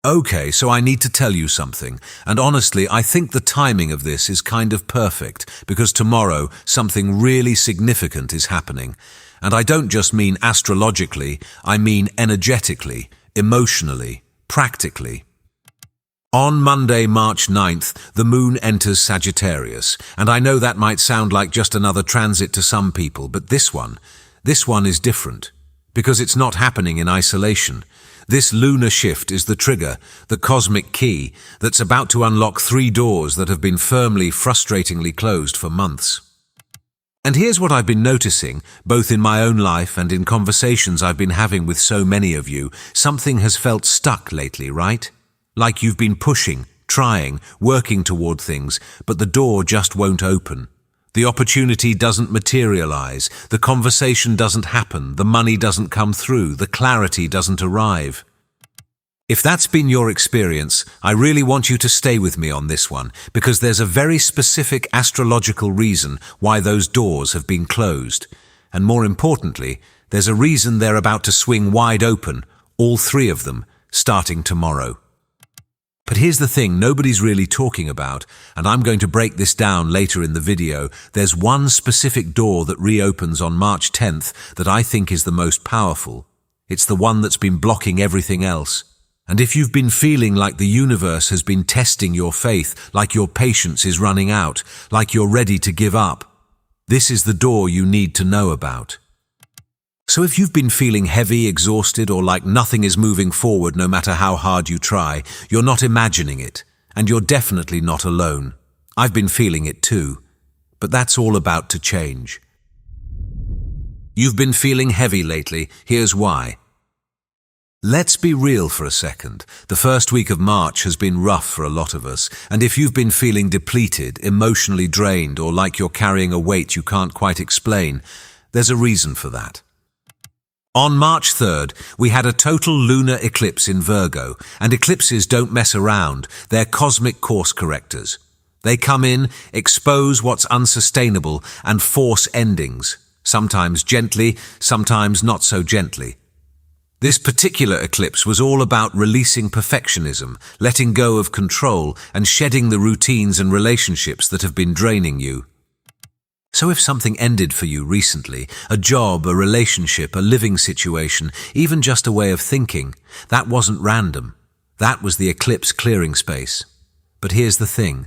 Okay, so I need to tell you something, and honestly, I think the timing of this is kind of perfect, because tomorrow something really significant is happening. And I don't just mean astrologically, I mean energetically, emotionally, practically. On Monday, March 9th, the moon enters Sagittarius, and I know that might sound like just another transit to some people, but this one is different, because it's not happening in isolation. This lunar shift is the trigger, the cosmic key, that's about to unlock 3 doors that have been firmly, frustratingly closed for months. And here's what I've been noticing, both in my own life and in conversations I've been having with so many of you. Something has felt stuck lately, right? Like you've been pushing, trying, working toward things, but the door just won't open. The opportunity doesn't materialize, the conversation doesn't happen, the money doesn't come through, the clarity doesn't arrive. If that's been your experience, I really want you to stay with me on this one, because there's a very specific astrological reason why those doors have been closed. And more importantly, there's a reason they're about to swing wide open, all 3 of them, starting tomorrow. But here's the thing nobody's really talking about, and I'm going to break this down later in the video. There's one specific door that reopens on March 10th that I think is the most powerful. It's the one that's been blocking everything else. And if you've been feeling like the universe has been testing your faith, like your patience is running out, like you're ready to give up, this is the door you need to know about. So if you've been feeling heavy, exhausted, or like nothing is moving forward no matter how hard you try, you're not imagining it, and you're definitely not alone. I've been feeling it too, but that's all about to change. You've been feeling heavy lately, here's why. Let's be real for a second. The first week of March has been rough for a lot of us, and if you've been feeling depleted, emotionally drained, or like you're carrying a weight you can't quite explain, there's a reason for that. On March 3rd, we had a total lunar eclipse in Virgo, and eclipses don't mess around, they're cosmic course correctors. They come in, expose what's unsustainable, and force endings, sometimes gently, sometimes not so gently. This particular eclipse was all about releasing perfectionism, letting go of control, and shedding the routines and relationships that have been draining you. So if something ended for you recently, a job, a relationship, a living situation, even just a way of thinking, that wasn't random. That was the eclipse clearing space. But here's the thing.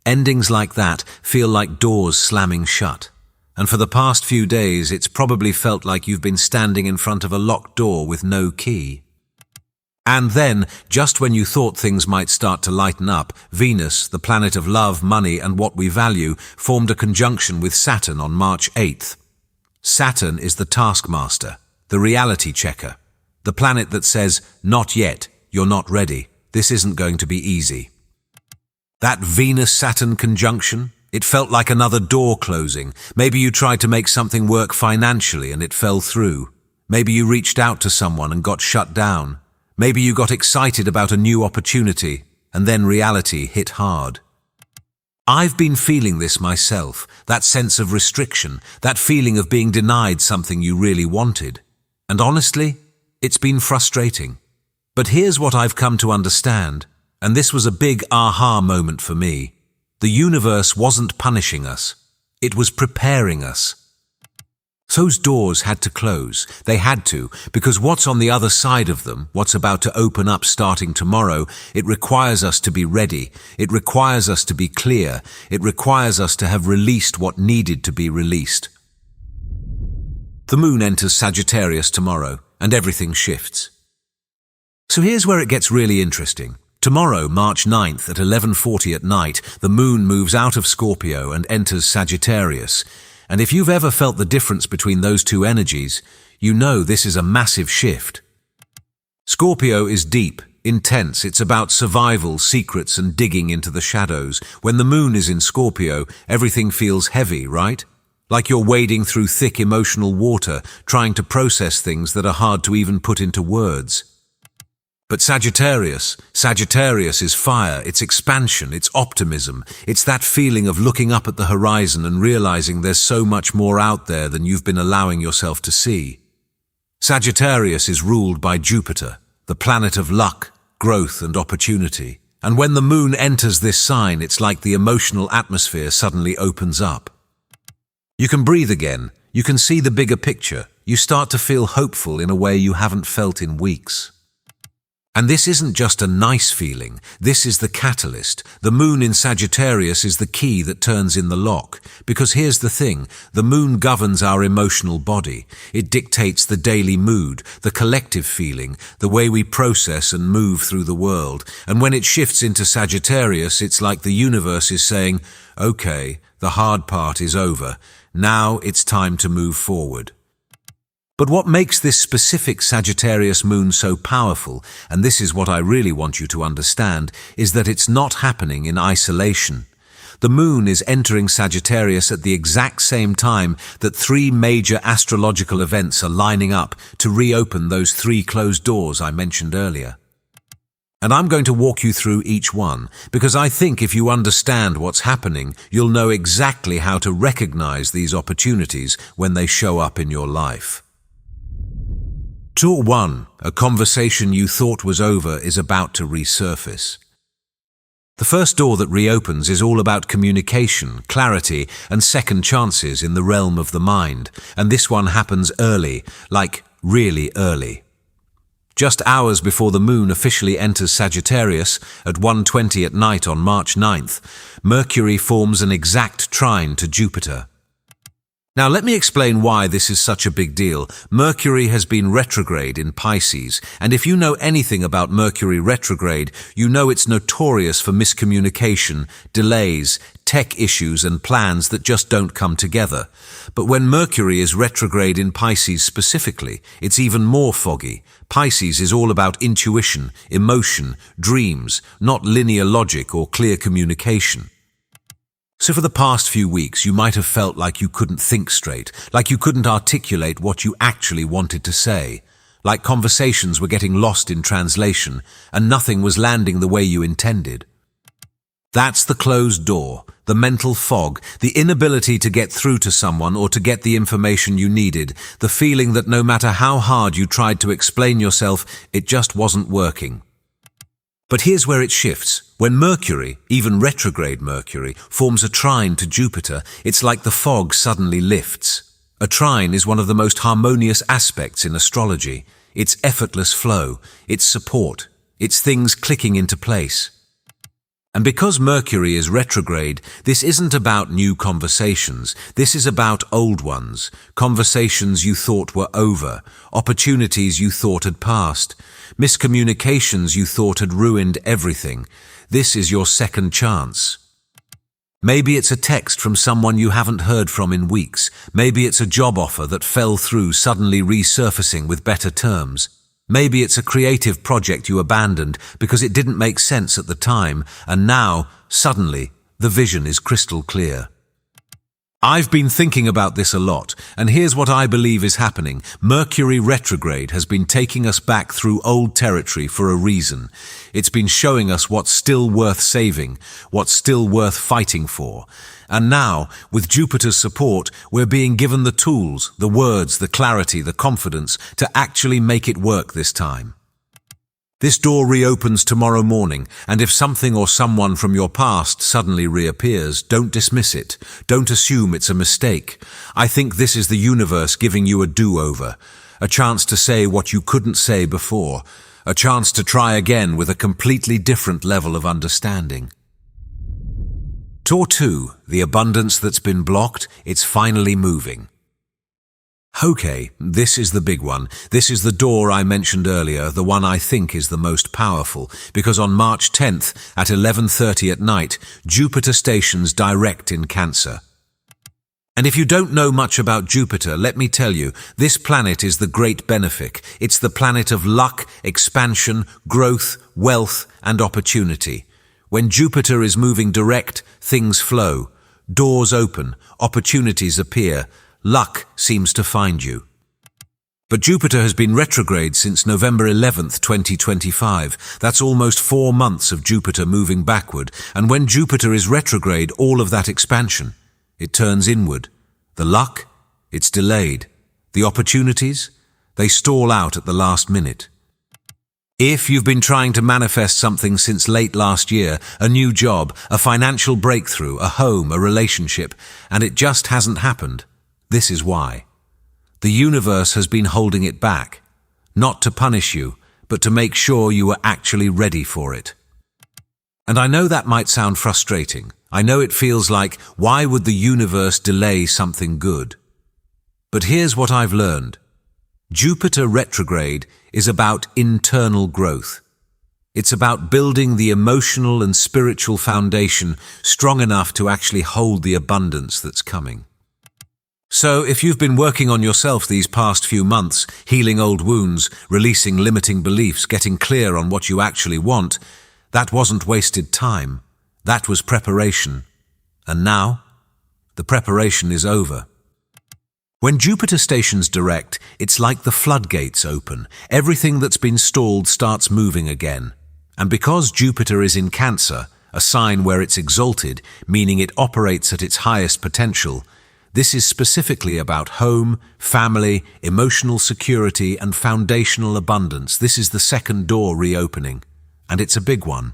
Endings like that feel like doors slamming shut. And for the past few days, it's probably felt like you've been standing in front of a locked door with no key. And then, just when you thought things might start to lighten up, Venus, the planet of love, money, and what we value, formed a conjunction with Saturn on March 8th. Saturn is the taskmaster, the reality checker, the planet that says, not yet, you're not ready, this isn't going to be easy. That Venus-Saturn conjunction, it felt like another door closing. Maybe you tried to make something work financially and it fell through. Maybe you reached out to someone and got shut down. Maybe you got excited about a new opportunity, and then reality hit hard. I've been feeling this myself, that sense of restriction, that feeling of being denied something you really wanted. And honestly, it's been frustrating. But here's what I've come to understand, and this was a big aha moment for me. The universe wasn't punishing us. It was preparing us. Those doors had to close. They had to, because what's on the other side of them, what's about to open up starting tomorrow, it requires us to be ready. It requires us to be clear. It requires us to have released what needed to be released. The moon enters Sagittarius tomorrow, and everything shifts. So here's where it gets really interesting. Tomorrow, March 9th at 11:40 at night, the moon moves out of Scorpio and enters Sagittarius. And if you've ever felt the difference between those two energies, you know this is a massive shift. Scorpio is deep, intense. It's about survival, secrets, and digging into the shadows. When the moon is in Scorpio, everything feels heavy, right? Like you're wading through thick emotional water, trying to process things that are hard to even put into words. But Sagittarius is fire, it's expansion, it's optimism. It's that feeling of looking up at the horizon and realizing there's so much more out there than you've been allowing yourself to see. Sagittarius is ruled by Jupiter, the planet of luck, growth and opportunity. And when the moon enters this sign, it's like the emotional atmosphere suddenly opens up. You can breathe again. You can see the bigger picture. You start to feel hopeful in a way you haven't felt in weeks. And this isn't just a nice feeling, this is the catalyst. The moon in Sagittarius is the key that turns in the lock. Because here's the thing, the moon governs our emotional body. It dictates the daily mood, the collective feeling, the way we process and move through the world. And when it shifts into Sagittarius, it's like the universe is saying, okay, the hard part is over. Now it's time to move forward. But what makes this specific Sagittarius moon so powerful, and this is what I really want you to understand, is that it's not happening in isolation. The moon is entering Sagittarius at the exact same time that three major astrological events are lining up to reopen those three closed doors I mentioned earlier. And I'm going to walk you through each one, because I think if you understand what's happening, you'll know exactly how to recognize these opportunities when they show up in your life. Door 1. A conversation you thought was over is about to resurface. The first door that reopens is all about communication, clarity, and second chances in the realm of the mind, and this one happens early, like really early. Just hours before the moon officially enters Sagittarius at 1:20 at night on March 9th, Mercury forms an exact trine to Jupiter. Now let me explain why this is such a big deal. Mercury has been retrograde in Pisces, and if you know anything about Mercury retrograde, you know it's notorious for miscommunication, delays, tech issues and plans that just don't come together. But when Mercury is retrograde in Pisces specifically, it's even more foggy. Pisces is all about intuition, emotion, dreams, not linear logic or clear communication. So for the past few weeks, you might have felt like you couldn't think straight, like you couldn't articulate what you actually wanted to say, like conversations were getting lost in translation and nothing was landing the way you intended. That's the closed door, the mental fog, the inability to get through to someone or to get the information you needed, the feeling that no matter how hard you tried to explain yourself, it just wasn't working. But here's where it shifts. When Mercury, even retrograde Mercury, forms a trine to Jupiter, it's like the fog suddenly lifts. A trine is one of the most harmonious aspects in astrology. It's effortless flow, it's support, it's things clicking into place. And because Mercury is retrograde, this isn't about new conversations. This is about old ones, conversations you thought were over, opportunities you thought had passed, miscommunications you thought had ruined everything. This is your second chance. Maybe it's a text from someone you haven't heard from in weeks. Maybe it's a job offer that fell through, suddenly resurfacing with better terms. Maybe it's a creative project you abandoned because it didn't make sense at the time, and now, suddenly, the vision is crystal clear. I've been thinking about this a lot, and here's what I believe is happening. Mercury retrograde has been taking us back through old territory for a reason. It's been showing us what's still worth saving, what's still worth fighting for. And now, with Jupiter's support, we're being given the tools, the words, the clarity, the confidence to actually make it work this time. This door reopens tomorrow morning, and if something or someone from your past suddenly reappears, don't dismiss it. Don't assume it's a mistake. I think this is the universe giving you a do-over, a chance to say what you couldn't say before, a chance to try again with a completely different level of understanding. Door 2, the abundance that's been blocked, it's finally moving. Okay, this is the big one. This is the door I mentioned earlier, the one I think is the most powerful, because on March 10th at 11:30 at night, Jupiter stations direct in Cancer. And if you don't know much about Jupiter, let me tell you, this planet is the great benefic. It's the planet of luck, expansion, growth, wealth, and opportunity. When Jupiter is moving direct, things flow, doors open, opportunities appear, luck seems to find you. But Jupiter has been retrograde since November 11th, 2025. That's almost 4 months of Jupiter moving backward, and when Jupiter is retrograde, all of that expansion, it turns inward. The luck, it's delayed. The opportunities, they stall out at the last minute. If you've been trying to manifest something since late last year, a new job, a financial breakthrough, a home, a relationship, and it just hasn't happened, this is why. The universe has been holding it back, not to punish you, but to make sure you are actually ready for it. And I know that might sound frustrating. I know it feels like, why would the universe delay something good? But here's what I've learned. Jupiter retrograde is about internal growth. It's about building the emotional and spiritual foundation strong enough to actually hold the abundance that's coming. So if you've been working on yourself these past few months, healing old wounds, releasing limiting beliefs, getting clear on what you actually want, that wasn't wasted time. That was preparation. And now, the preparation is over. When Jupiter stations direct, it's like the floodgates open. Everything that's been stalled starts moving again. And because Jupiter is in Cancer, a sign where it's exalted, meaning it operates at its highest potential, this is specifically about home, family, emotional security, and foundational abundance. This is the second door reopening, and it's a big one.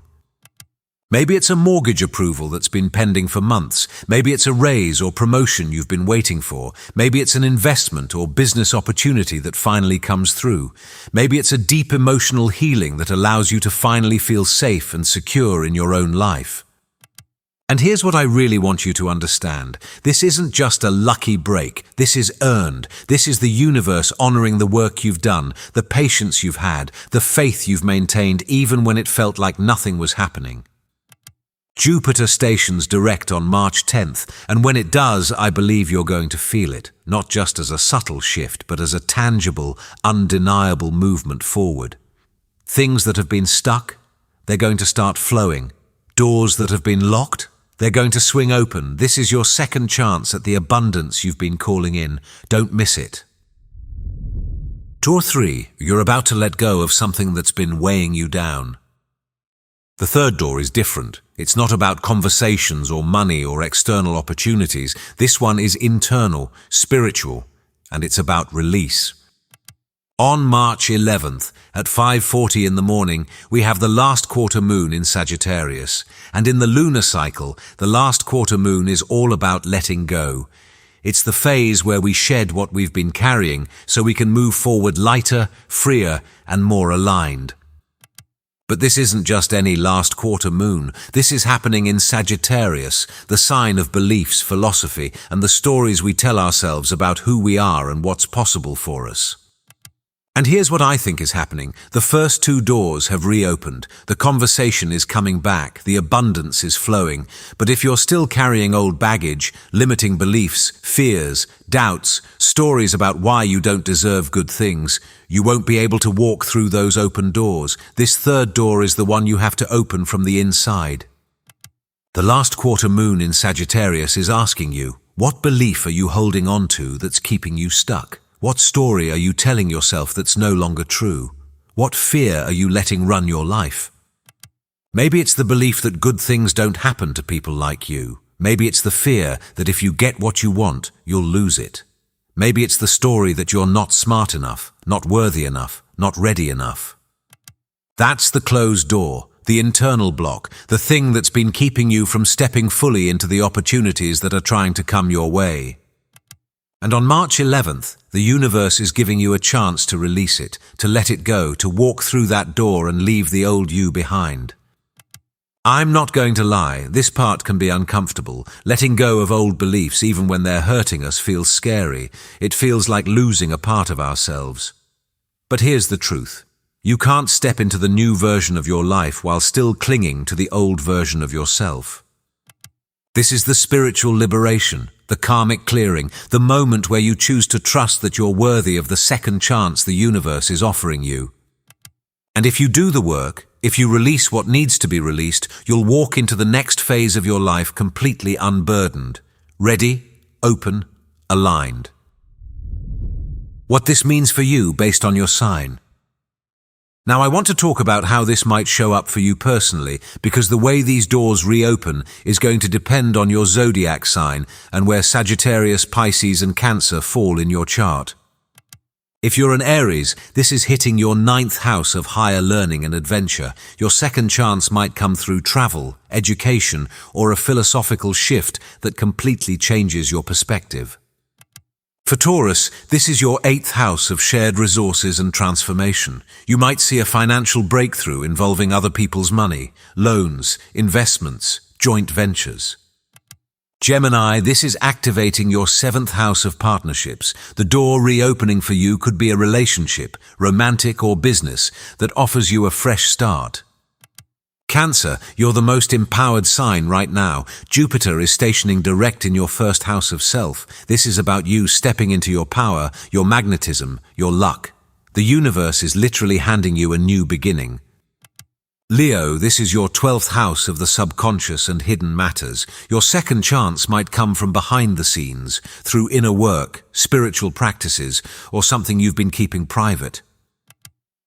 Maybe it's a mortgage approval that's been pending for months. Maybe it's a raise or promotion you've been waiting for. Maybe it's an investment or business opportunity that finally comes through. Maybe it's a deep emotional healing that allows you to finally feel safe and secure in your own life. And here's what I really want you to understand. This isn't just a lucky break. This is earned. This is the universe honoring the work you've done, the patience you've had, the faith you've maintained even when it felt like nothing was happening. Jupiter stations direct on March 10th, and when it does, I believe you're going to feel it, not just as a subtle shift, but as a tangible, undeniable movement forward. Things that have been stuck, they're going to start flowing. Doors that have been locked, they're going to swing open. This is your second chance at the abundance you've been calling in. Don't miss it. Door 3, you're about to let go of something that's been weighing you down. The third door is different. It's not about conversations or money or external opportunities. This one is internal, spiritual, and it's about release. On March 11th, at 5:40 in the morning, we have the last quarter moon in Sagittarius. And in the lunar cycle, the last quarter moon is all about letting go. It's the phase where we shed what we've been carrying so we can move forward lighter, freer, and more aligned. But this isn't just any last quarter moon. This is happening in Sagittarius, the sign of beliefs, philosophy, and the stories we tell ourselves about who we are and what's possible for us. And here's what I think is happening. The first two doors have reopened. The conversation is coming back. The abundance is flowing. But if you're still carrying old baggage, limiting beliefs, fears, doubts, stories about why you don't deserve good things, you won't be able to walk through those open doors. This third door is the one you have to open from the inside. The last quarter moon in Sagittarius is asking you, what belief are you holding on to that's keeping you stuck? What story are you telling yourself that's no longer true? What fear are you letting run your life? Maybe it's the belief that good things don't happen to people like you. Maybe it's the fear that if you get what you want, you'll lose it. Maybe it's the story that you're not smart enough, not worthy enough, not ready enough. That's the closed door, the internal block, the thing that's been keeping you from stepping fully into the opportunities that are trying to come your way. And on March 11th, the universe is giving you a chance to release it, to let it go, to walk through that door and leave the old you behind. I'm not going to lie, this part can be uncomfortable. Letting go of old beliefs, even when they're hurting us, feels scary. It feels like losing a part of ourselves. But here's the truth. You can't step into the new version of your life while still clinging to the old version of yourself. This is the spiritual liberation, the karmic clearing, the moment where you choose to trust that you're worthy of the second chance the universe is offering you. And if you do the work, if you release what needs to be released, you'll walk into the next phase of your life completely unburdened, ready, open, aligned. What this means for you based on your sign. Now I want to talk about how this might show up for you personally, because the way these doors reopen is going to depend on your zodiac sign and where Sagittarius, Pisces and Cancer fall in your chart. If you're an Aries, this is hitting your ninth house of higher learning and adventure. Your second chance might come through travel, education, or a philosophical shift that completely changes your perspective. For Taurus, this is your eighth house of shared resources and transformation. You might see a financial breakthrough involving other people's money, loans, investments, joint ventures. Gemini, this is activating your seventh house of partnerships. The door reopening for you could be a relationship, romantic or business, that offers you a fresh start. Cancer, you're the most empowered sign right now. Jupiter is stationing direct in your first house of self. This is about you stepping into your power, your magnetism, your luck. The universe is literally handing you a new beginning. Leo, this is your 12th house of the subconscious and hidden matters. Your second chance might come from behind the scenes, through inner work, spiritual practices, or something you've been keeping private.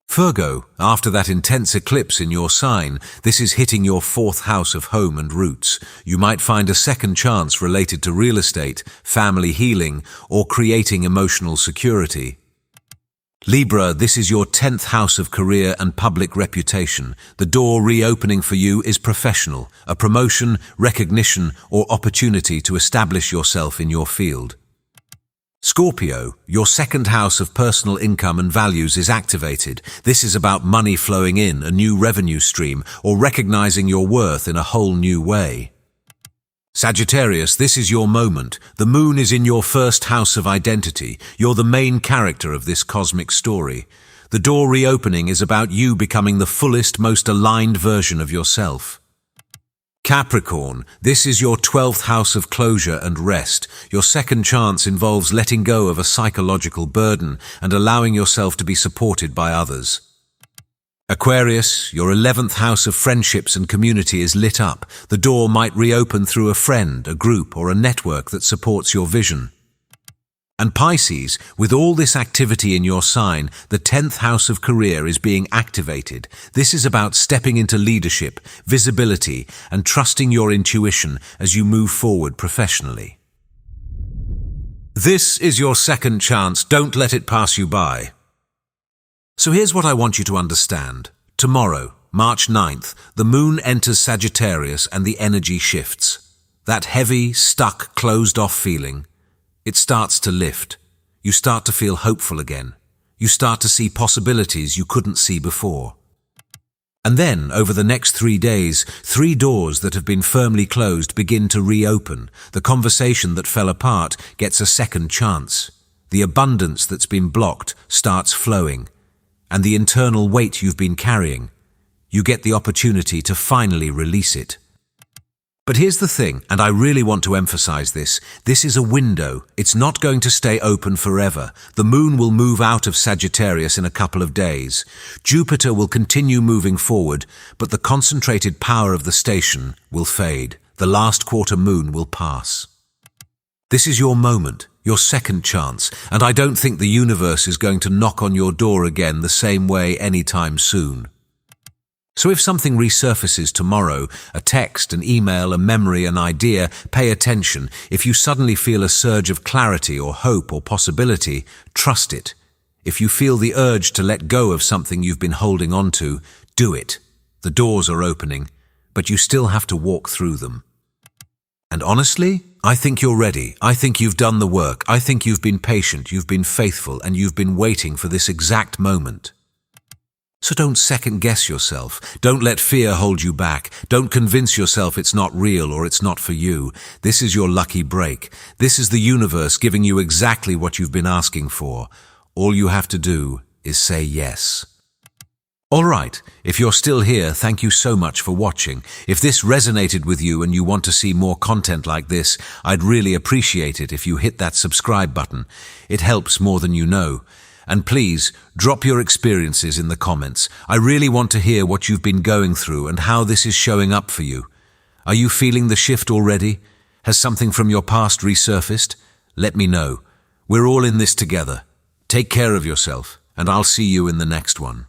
Virgo, after that intense eclipse in your sign, this is hitting your fourth house of home and roots. You might find a second chance related to real estate, family healing, or creating emotional security. Libra, this is your 10th house of career and public reputation. The door reopening for you is professional, a promotion, recognition, or opportunity to establish yourself in your field. Scorpio, your second house of personal income and values is activated. This is about money flowing in, a new revenue stream, or recognizing your worth in a whole new way. Sagittarius, this is your moment. The moon is in your first house of identity. You're the main character of this cosmic story. The door reopening is about you becoming the fullest, most aligned version of yourself. Capricorn, this is your 12th house of closure and rest. Your second chance involves letting go of a psychological burden and allowing yourself to be supported by others. Aquarius, your 11th house of friendships and community is lit up. The door might reopen through a friend, a group, or a network that supports your vision. And Pisces, with all this activity in your sign, the 10th house of career is being activated. This is about stepping into leadership, visibility, and trusting your intuition as you move forward professionally. This is your second chance. Don't let it pass you by. So here's what I want you to understand. Tomorrow, March 9th, the moon enters Sagittarius and the energy shifts. That heavy, stuck, closed-off feeling, it starts to lift. You start to feel hopeful again. You start to see possibilities you couldn't see before. And then, over the next 3 days, 3 doors that have been firmly closed begin to reopen. The conversation that fell apart gets a second chance. The abundance that's been blocked starts flowing. And the internal weight you've been carrying, you get the opportunity to finally release it. But here's the thing, and I really want to emphasize this. This is a window. It's not going to stay open forever. The moon will move out of Sagittarius in a couple of days. Jupiter will continue moving forward, but the concentrated power of the station will fade. The last quarter moon will pass. This is your moment, your second chance, and I don't think the universe is going to knock on your door again the same way anytime soon. So if something resurfaces tomorrow, a text, an email, a memory, an idea, pay attention. If you suddenly feel a surge of clarity or hope or possibility, trust it. If you feel the urge to let go of something you've been holding on to, do it. The doors are opening, but you still have to walk through them. And honestly, I think you're ready. I think you've done the work. I think you've been patient, you've been faithful, and you've been waiting for this exact moment. So don't second-guess yourself. Don't let fear hold you back. Don't convince yourself it's not real or it's not for you. This is your lucky break. This is the universe giving you exactly what you've been asking for. All you have to do is say yes. All right, if you're still here, thank you so much for watching. If this resonated with you and you want to see more content like this, I'd really appreciate it if you hit that subscribe button. It helps more than you know. And please, drop your experiences in the comments. I really want to hear what you've been going through and how this is showing up for you. Are you feeling the shift already? Has something from your past resurfaced? Let me know. We're all in this together. Take care of yourself, and I'll see you in the next one.